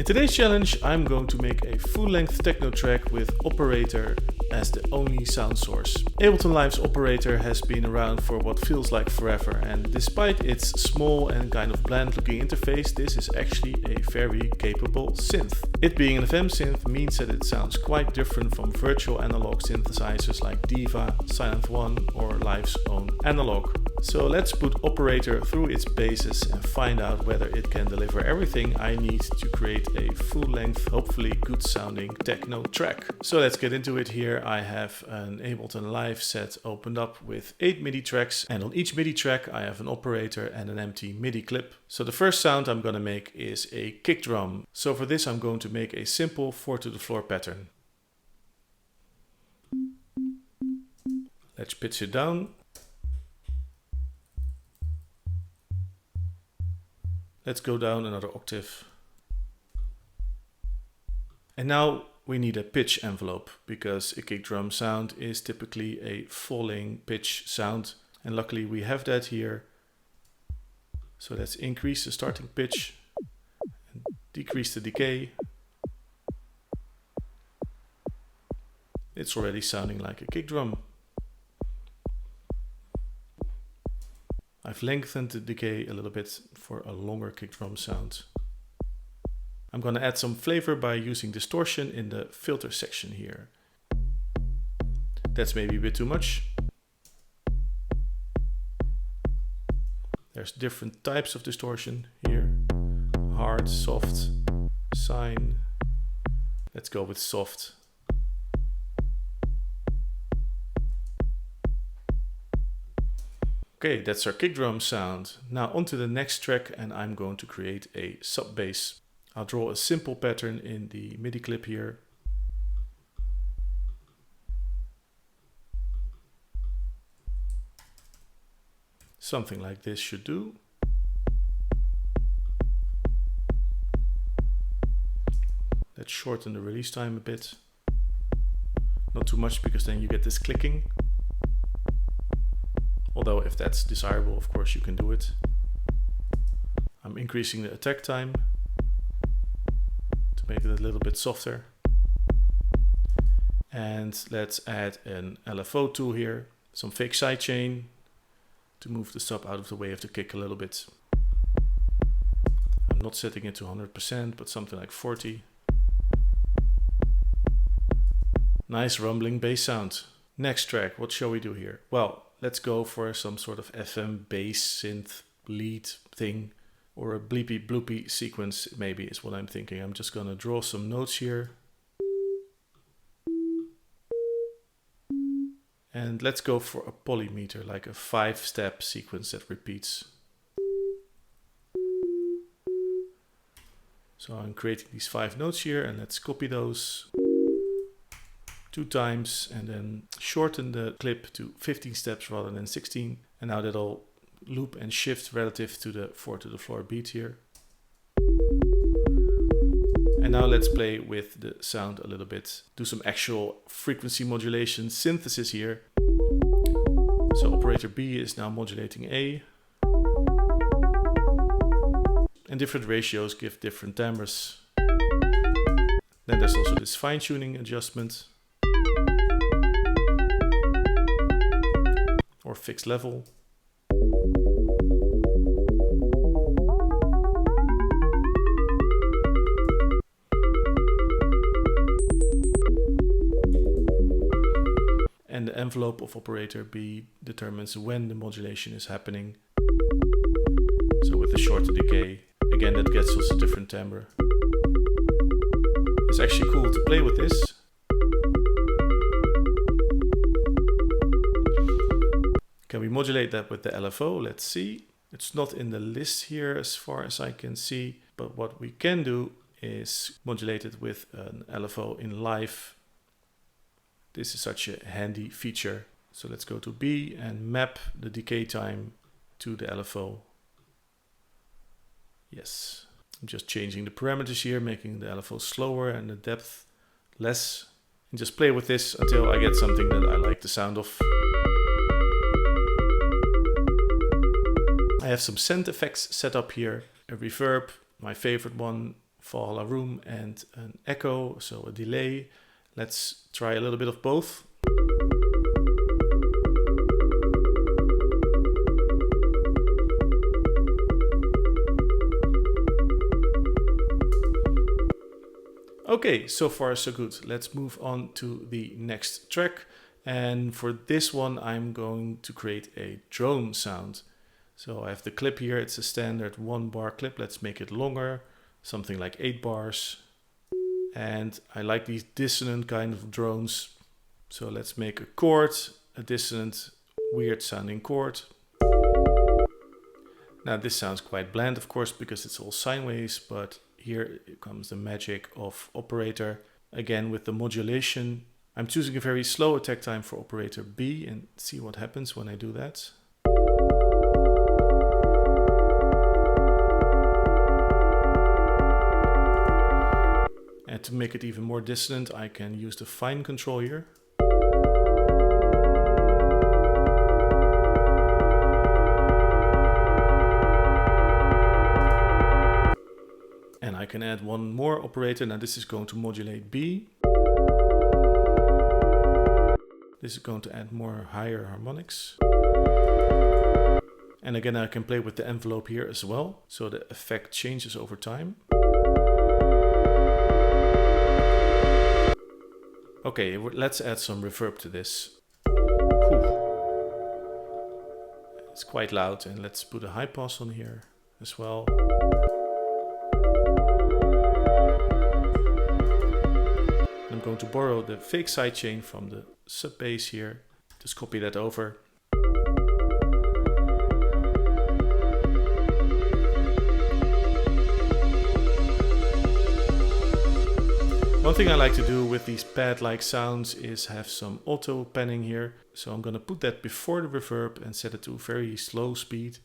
In today's challenge, I'm going to make a full-length techno track with Operator as the only sound source. Ableton Live's Operator has been around for what feels like forever, and despite its small and kind of bland looking interface, this is actually a very capable synth. It being an FM synth means that it sounds quite different from virtual analog synthesizers like Diva, Silent One or Live's own Analog. So let's put Operator through its paces and find out whether it can deliver everything I need to create a full-length, hopefully good sounding techno track. So let's get into it here. I have an Ableton Live set opened up with 8 MIDI tracks, and on each MIDI track I have an operator and an empty MIDI clip. So the first sound I'm going to make is a kick drum. So for this I'm going to make a simple 4 to the floor pattern. Let's pitch it down. Let's go down another octave. And now we need a pitch envelope, because a kick drum sound is typically a falling pitch sound, and luckily we have that here. So let's increase the starting pitch and decrease the decay. It's already sounding like a kick drum. I've lengthened the decay a little bit for a longer kick drum sound. I'm going to add some flavor by using distortion in the filter section here. That's maybe a bit too much. There's different types of distortion here. Hard, soft, sine. Let's go with soft. Okay, that's our kick drum sound. Now onto the next track, and I'm going to create a sub bass. I'll draw a simple pattern in the MIDI clip here. Something like this should do. Let's shorten the release time a bit. Not too much, because then you get this clicking. Although if that's desirable, of course you can do it. I'm increasing the attack time to make it a little bit softer. And let's add an LFO tool here, some fake sidechain to move the sub out of the way of the kick a little bit. I'm not setting it to 100%, but something like 40. Nice rumbling bass sound. Next track, what shall we do here? Well, let's go for some sort of FM bass synth lead thing, or a bleepy bloopy sequence maybe is what I'm thinking. I'm just gonna draw some notes here. And let's go for a polymeter, like a 5-step sequence that repeats. So I'm creating these 5 notes here, and let's copy those 2 times and then shorten the clip to 15 steps rather than 16. And now that'll loop and shift relative to the 4 to the floor beat here. And now let's play with the sound a little bit. Do some actual frequency modulation synthesis here. So operator B is now modulating A. And different ratios give different timbres. Then there's also this fine-tuning adjustment. Or fixed level. And the envelope of operator B determines when the modulation is happening. So with the shorter decay, again that gets us a different timbre. It's actually cool to play with this. Can we modulate that with the LFO? Let's see. It's not in the list here as far as I can see, but what we can do is modulate it with an LFO in Live. This is such a handy feature. So let's go to B and map the decay time to the LFO. Yes, I'm just changing the parameters here, making the LFO slower and the depth less. And just play with this until I get something that I like the sound of. I have some synth effects set up here. A reverb, my favorite one, fall a room and an echo, so a delay. Let's try a little bit of both. Okay, so far so good. Let's move on to the next track. And for this one, I'm going to create a drone sound. So I have the clip here. It's a standard 1 bar clip. Let's make it longer, something like 8 bars. And I like these dissonant kind of drones. So let's make a chord, a dissonant, weird sounding chord. Now this sounds quite bland, of course, because it's all sine waves, but here comes the magic of operator. Again, with the modulation, I'm choosing a very slow attack time for operator B, and see what happens when I do that. And to make it even more dissonant, I can use the fine control here. And I can add one more operator. Now this is going to modulate B. This is going to add more higher harmonics. And again, I can play with the envelope here as well, so the effect changes over time. Okay, let's add some reverb to this. Whew. It's quite loud, and let's put a high pass on here as well. I'm going to borrow the fake sidechain from the sub bass here. Just copy that over. One thing I like to do with these pad-like sounds is have some auto panning here. So I'm going to put that before the reverb and set it to a very slow speed.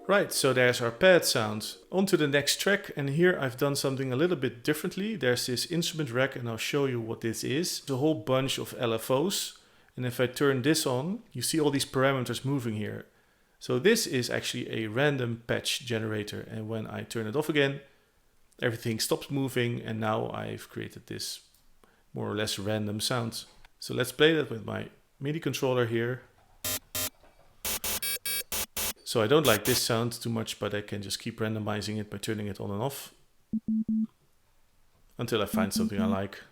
Right, so there's our pad sound. On to the next track, and here I've done something a little bit differently. There's this instrument rack, and I'll show you what this is. It's a whole bunch of LFOs, and if I turn this on, you see all these parameters moving here. So this is actually a random patch generator, and when I turn it off again, everything stops moving, and now I've created this more or less random sound. So let's play that with my MIDI controller here. So I don't like this sound too much, but I can just keep randomizing it by turning it on and off until I find something I like.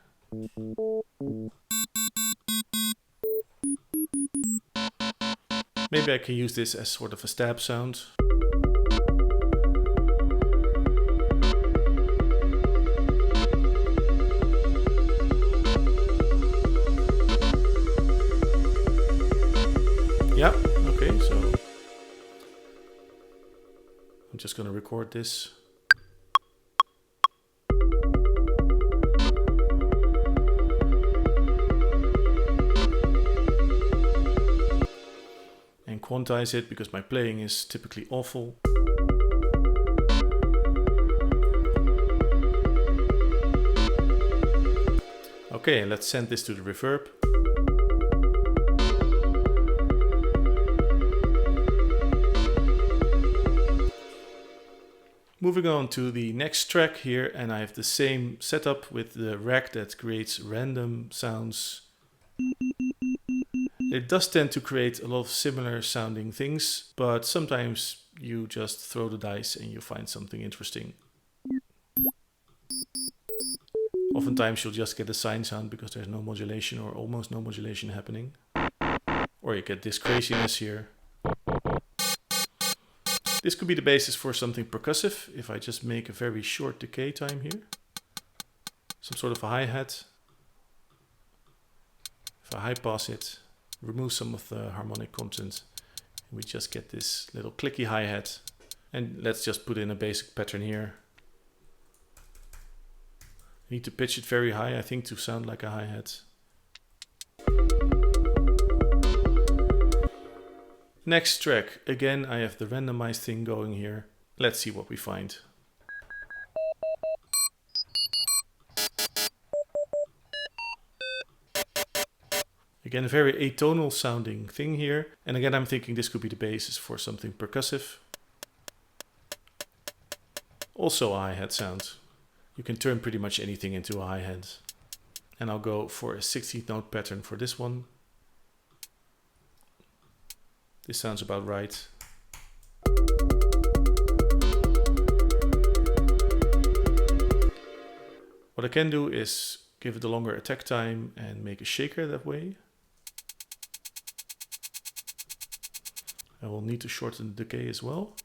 Maybe I can use this as sort of a stab sound. Yeah, okay, so I'm just going to record this. And quantize it because my playing is typically awful. Okay, let's send this to the reverb. Moving on to the next track here, and I have the same setup with the rack that creates random sounds. It does tend to create a lot of similar sounding things, but sometimes you just throw the dice and you find something interesting. Oftentimes you'll just get a sine sound because there's no modulation or almost no modulation happening. Or you get this craziness here. This could be the basis for something percussive if I just make a very short decay time here. Some sort of a hi-hat. If I high pass it, remove some of the harmonic content, and we just get this little clicky hi-hat. And let's just put in a basic pattern here. I need to pitch it very high, I think, to sound like a hi-hat. Next track, again I have the randomized thing going here. Let's see what we find. Again, a very atonal sounding thing here. And again, I'm thinking this could be the basis for something percussive. Also a hi-hat sound. You can turn pretty much anything into a hi-hat. And I'll go for a 16th note pattern for this one. This sounds about right. What I can do is give it a longer attack time and make a shaker that way. I will need to shorten the decay as well.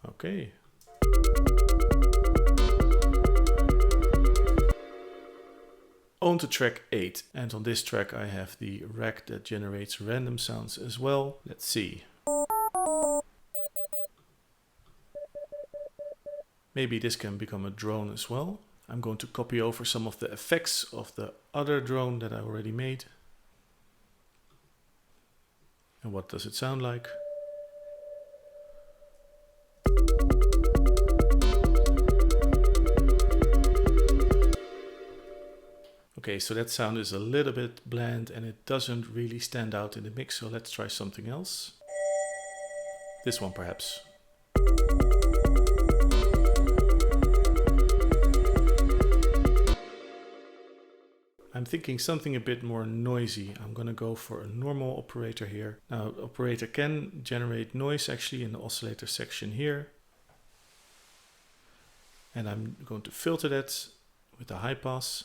Okay. On to track 8, and on this track I have the rack that generates random sounds as well. Let's see. Maybe this can become a drone as well. I'm going to copy over some of the effects of the other drone that I already made. And what does it sound like? Okay, so that sound is a little bit bland and it doesn't really stand out in the mix, so let's try something else. This one perhaps. I'm thinking something a bit more noisy. I'm gonna go for a normal operator here. Now, operator can generate noise actually in the oscillator section here. And I'm going to filter that with a high pass.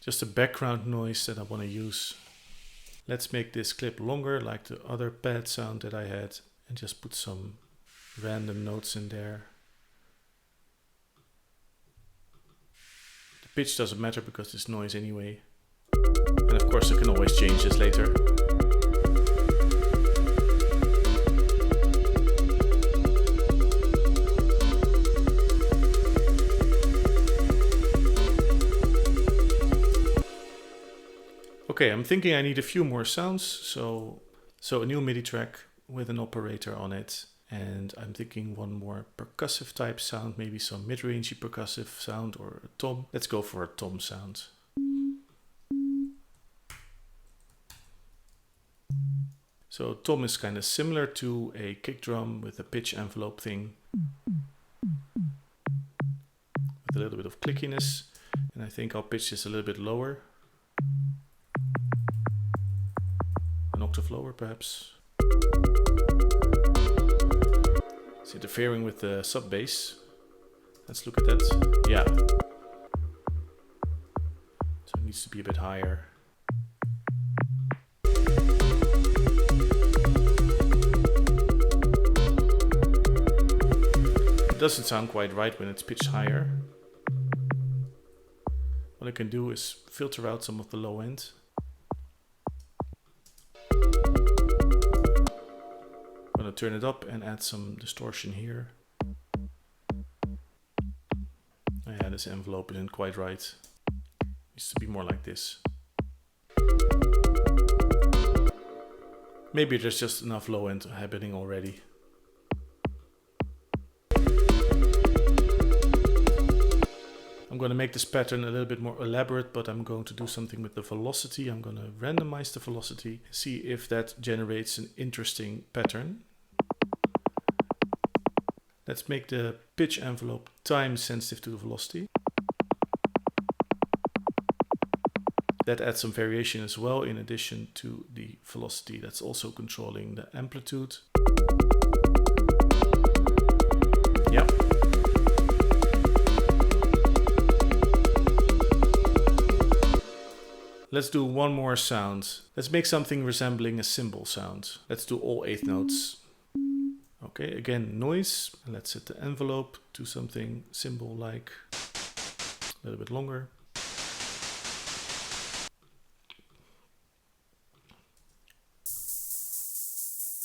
Just a background noise that I want to use. Let's make this clip longer like the other pad sound that I had and just put some random notes in there. The pitch doesn't matter because it's noise anyway. And of course I can always change this later. Okay, I'm thinking I need a few more sounds, so a new MIDI track with an operator on it, and I'm thinking one more percussive type sound, maybe some mid-rangey percussive sound or a tom. Let's go for a tom sound. So tom is kind of similar to a kick drum with a pitch envelope thing, with a little bit of clickiness, and I think I'll pitch this a little bit lower. An octave lower perhaps. It's interfering with the sub bass. Let's look at that. Yeah. So it needs to be a bit higher. It doesn't sound quite right when it's pitched higher. What I can do is filter out some of the low end. I'm going to turn it up and add some distortion here. Yeah, this envelope isn't quite right. It needs to be more like this. Maybe there's just enough low end happening already. I'm going to make this pattern a little bit more elaborate, but I'm going to do something with the velocity. I'm going to randomize the velocity, see if that generates an interesting pattern. Let's make the pitch envelope time sensitive to the velocity. That adds some variation as well, in addition to the velocity that's also controlling the amplitude. Yeah. Let's do one more sound. Let's make something resembling a cymbal sound. Let's do all 8 notes. Okay, again, noise. And let's set the envelope to something cymbal-like. A little bit longer.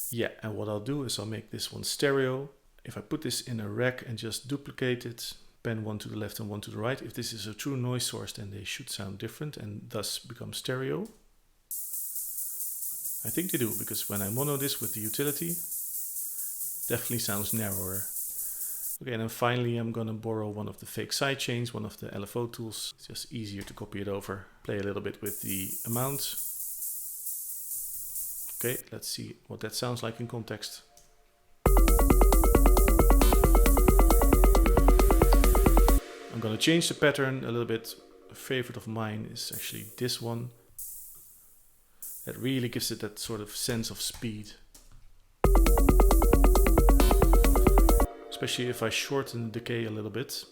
Yeah, and what I'll do is I'll make this one stereo. If I put this in a rack and just duplicate it, pen one to the left and one to the right, if this is a true noise source, then they should sound different and thus become stereo. I think they do, because when I mono this with the utility, definitely sounds narrower. Okay, and then finally I'm gonna borrow one of the fake sidechains, one of the LFO tools. It's just easier to copy it over. Play a little bit with the amount. Okay, let's see what that sounds like in context. I'm gonna change the pattern a little bit. A favorite of mine is actually this one. That really gives it that sort of sense of speed. Especially if I shorten the decay a little bit.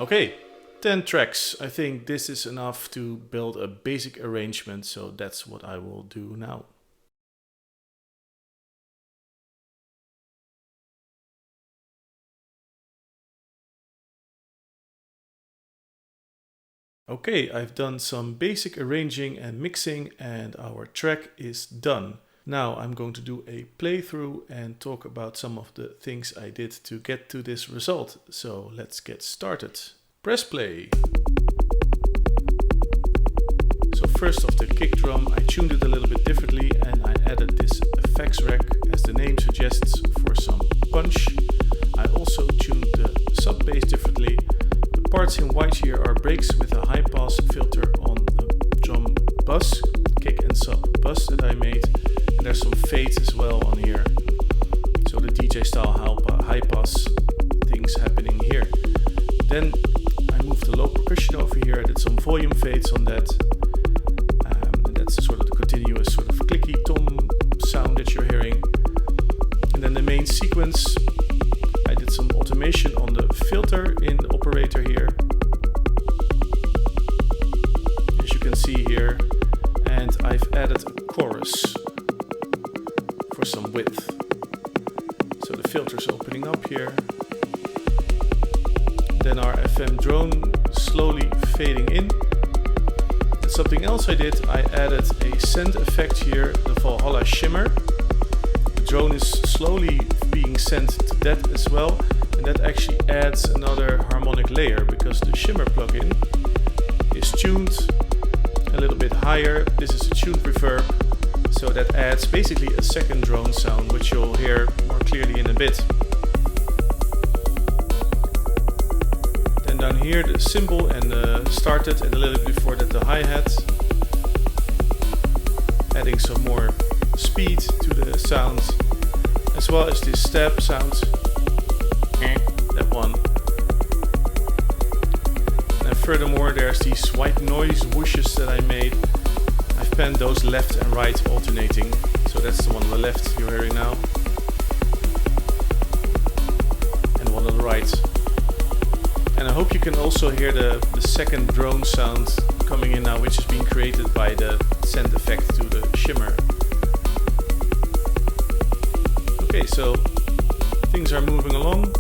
Okay, 10 tracks. I think this is enough to build a basic arrangement, so that's what I will do now. Okay, I've done some basic arranging and mixing and our track is done. Now I'm going to do a playthrough and talk about some of the things I did to get to this result. So let's get started. Press play. So first off, the kick drum, I tuned it a little bit differently and I added this effects rack, as the name suggests, for some punch. I also tuned the sub bass differently. The parts in white here are breaks with a high pass filter on the drum bus, kick and sub bus that I made. And there's some fades as well on here. So the DJ style high pass things happening here. Then I moved the low percussion over here. I did some volume fades on that. And that's sort of the continuous sort of clicky tom sound that you're hearing. And then the main sequence, I did some automation on the filter in the operator here, as you can see here, and I've added a chorus for some width. So the filter's opening up here. Then our FM drone slowly fading in. And something else I did, I added a synth effect here, the Valhalla shimmer. The drone is slowly being sent to that as well, and that actually adds another harmonic layer because the shimmer plugin is tuned a little bit higher. This is a tuned reverb, so that adds basically a second drone sound, which you'll hear more clearly in a bit. Then down here the cymbal and started, and a little bit before that the hi-hat, adding some more speed to the sound, as well as this stab sound, that one. And furthermore, there's these white noise whooshes that I made. I've penned those left and right alternating, so that's the one on the left you're hearing now, and the one on the right. And I hope you can also hear the second drone sound coming in now, which is being created by the synth effect to the shimmer. Okay, so things are moving along,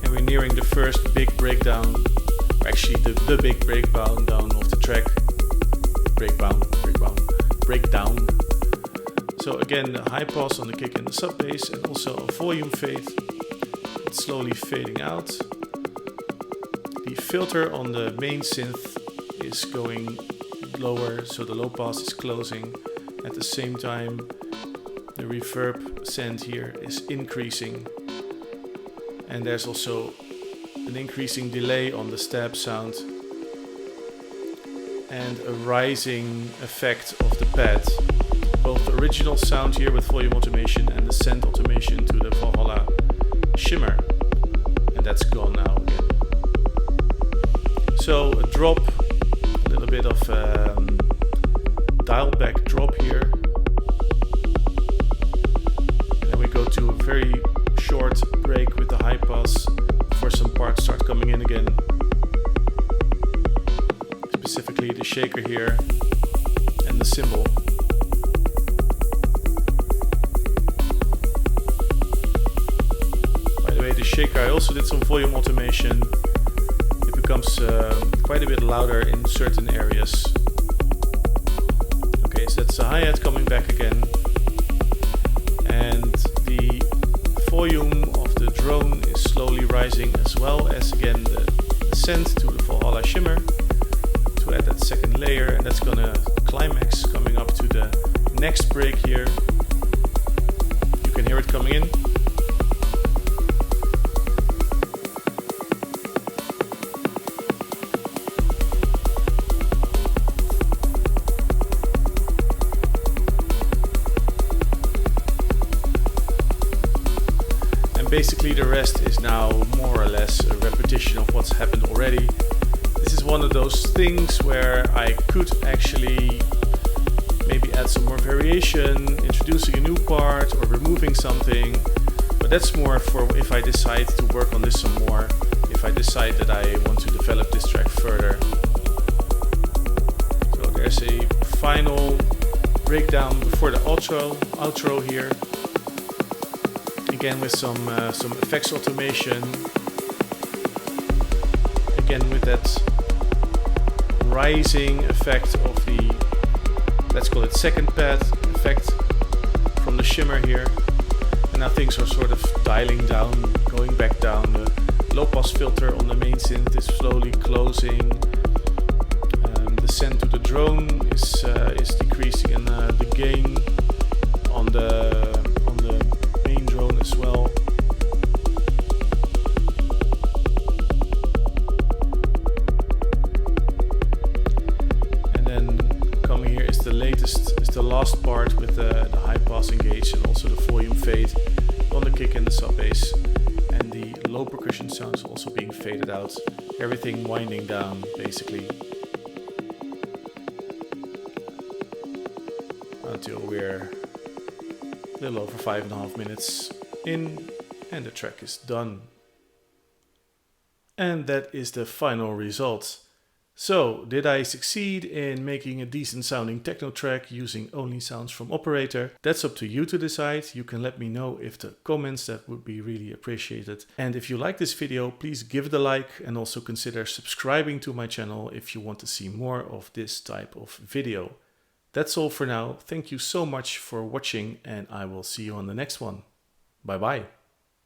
and we're nearing the first big breakdown, or actually the big breakdown of the track. Breakdown. So again, the high pass on the kick and the sub bass, and also a volume fade. It's slowly fading out. The filter on the main synth is going lower, so the low pass is closing. At the same time, the reverb send here is increasing, and there's also an increasing delay on the stab sound and a rising effect of the pad. Both the original sound here with volume automation and the send automation to the Valhalla shimmer, and that's gone now again. So a drop, a little bit of dial back drop here. Go to a very short break with the high pass before some parts start coming in again. Specifically the shaker here and the cymbal. By the way, the shaker, I also did some volume automation. It becomes quite a bit louder in certain areas. Okay, so that's the hi-hat coming back again. And the volume of the drone is slowly rising, as well as again the send to the Valhalla shimmer. add that second layer, and that's gonna climax coming up to the next break here. You can hear it coming in. Basically the rest is now more or less a repetition of what's happened already. This is one of those things where I could actually maybe add some more variation, introducing a new part or removing something, but that's more for if I decide to work on this some more, if I decide that I want to develop this track further. So there's a final breakdown before the outro here. Again with some effects automation, again with that rising effect of the, let's call it second pad effect from the shimmer here, and now things are sort of dialing down, going back down. The low pass filter on the main synth is slowly closing, the send to the drone is decreasing, and the gain on the main drone as well. And then coming here is the last part with the high pass engage, and also the volume fade on the kick and the sub bass, and the low percussion sounds also being faded out. Everything winding down basically until we're a little over 5.5 minutes in, and the track is done. And that is the final result. So, did I succeed in making a decent sounding techno track using only sounds from Operator? That's up to you to decide. You can let me know in the comments, that would be really appreciated. And if you like this video, please give it a like, and also consider subscribing to my channel if you want to see more of this type of video. That's all for now. Thank you so much for watching, and I will see you on the next one. Bye bye.